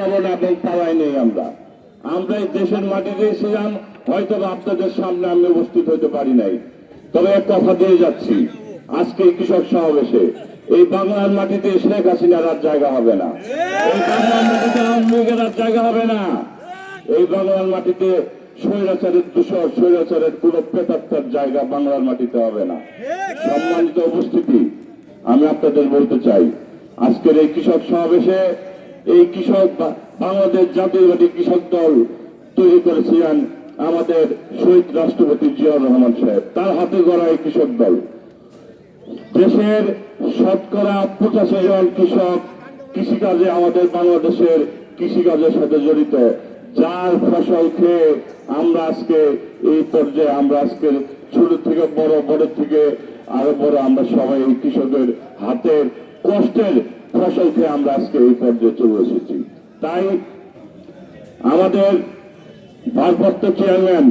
এবং পাওয়াই নেই। আমরা এই দেশের মাটিতেই ছিলাম, হয়তো আপনাদের সামনে আমি উপস্থিত হতে পারি নাই। তবে এক কথা দিয়ে যাচ্ছি, আজকে কৃষক সমাবেশে এই বাংলার মাটিতে শেখ হাসিনার আর জায়গা হবে না, এই বাংলার মাটিতে আওয়ামী লীগের আর জায়গা হবে না, এই বাংলার মাটিতে স্বৈরাচারের দূষর, স্বৈরাচারের কোন প্রেতাত্মার জায়গা বাংলার মাটিতে হবে না। সম্মানিত উপস্থিতি, আমি আপনাদের বলতে চাই, আজকের এই কৃষক সমাবেশে এই কৃষক বাংলাদেশ জাতীয়বাদী কৃষক দল তৈরি করেছিলেন আমাদের শহীদ রাষ্ট্রপতি জিয়াউর রহমান সাহেব, তার হাতে গড়া এই কৃষক দল। দেশের শতকরা 85 জন কৃষক কৃষিকাজে, আমাদের বাংলাদেশের কৃষিকাজের সাথে জড়িত, যার ফসল খেয়ে আমরা আজকে এই পর্যায়ে, আমরা আজকে ছোট থেকে বড়, বড় থেকে আরো বড়, আমরা সবাই এই কৃষকের হাতের কষ্টের ফসল খেয়ে আমরা আজকে এই পর্যায়ে চলে এসেছি। তাই আমাদের ভারপ্রাপ্ত চেয়ারম্যান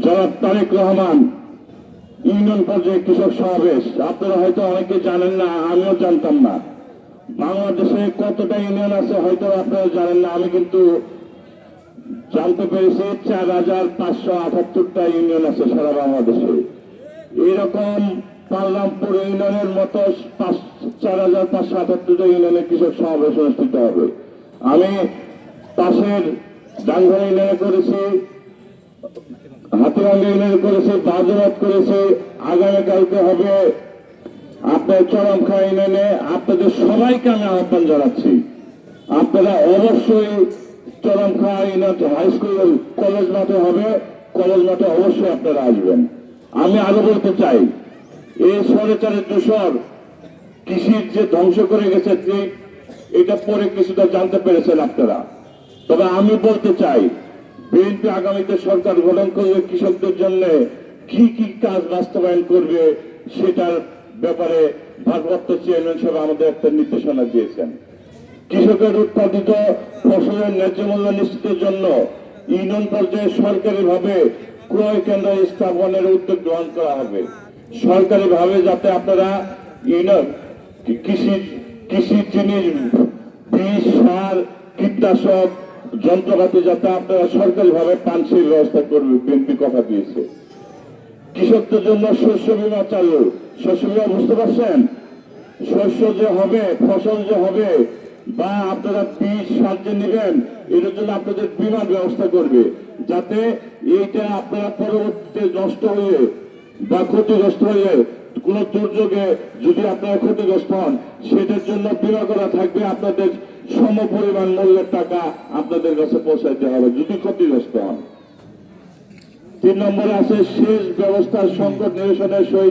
জনাব তারেক রহমান ইউনিয়ন পর্যায়ে কৃষক সমাবেশ, আপনারা হয়তো অনেকে জানেন না, আমিও জানতাম না। বাংলাদেশে কতটা ইউনিয়ন আছে হয়তো আপনারা জানেন না, আমি কিন্তু জানতে পেরেছি 4578টা ইউনিয়ন আছে সারা বাংলাদেশে। এইরকম পার্লামপুর ইউনিয়নের মতো 4578টা ইউনিয়নে কৃষক সমাবেশ অনুষ্ঠিত হবে। আমি পাশের ডাঙ্গরা ইউনিয়নে করেছি, হাতিবান্ধা ইউনিয়নে করেছি, বাজরাত করেছি, আগামীকালকে হবে আপনার চরমখা ইউনিয়নে। আপনাদের সবাইকে আমি আহ্বান জানাচ্ছি, আপনারা অবশ্যই চরমখা ইউনিয়ন হাই স্কুল কলেজ মাঠে হবে, কলেজ মাঠে অবশ্যই আপনারা আসবেন। আমি আরো বলতে চাই, এই স্বৈরাচারের দূষর কৃষির যে ধ্বংস করে গেছে, এটা পরে কিছুটা জানতে পেরেছেন আপনারা। তবে আমি বলতে চাই, বিএনপি আগামীতে সরকার গঠন করবে, কৃষকদের জন্য কি কি কাজ বাস্তবায়ন করবে সেটার ব্যাপারে ভারপ্রাপ্ত চেয়ারম্যান সাহেব আমাদের একটা নির্দেশনা দিয়েছেন। কৃষকের উৎপাদিত ফসলের ন্যায্য মূল্য নিশ্চিতের জন্য ইউনিয়ন পর্যায়ে সরকারিভাবে ক্রয় কেন্দ্র স্থাপনের উদ্যোগ গ্রহণ করা হবে। সরকারিভাবে যাতে আপনারা ইউনিয়ন কৃষির জিনিস, বীজ, সার, কীটনাশক, যন্ত্রপাতি যাতে আপনারা সরকারিভাবে পান সেই ব্যবস্থা করবে, বিএনপি কথা দিয়েছে। কৃষকদের জন্য শস্য বীমা চালু, শস্য বীমা বুঝতে পারছেন, শস্য যে হবে, ফসল যে হবে, বা আপনারা বীজ, সার যে নেবেন, এটার জন্য আপনাদের বীমার ব্যবস্থা করবে, যাতে এইটা আপনারা পরবর্তীতে নষ্ট হয়ে বা ক্ষতিগ্রস্ত হয়ে কোন দুর্যোগে যদি আপনারা ক্ষতিগ্রস্ত হন, সেটার জন্য বীমা করা থাকবে, আপনাদের সম পরিমাণ মূল্যের টাকা আপনাদের কাছে পৌঁছাইতে হবে যদি ক্ষতিগ্রস্ত হন। 3 নম্বরে আছে সেচ ব্যবস্থার সংকট নিরসনের সহিত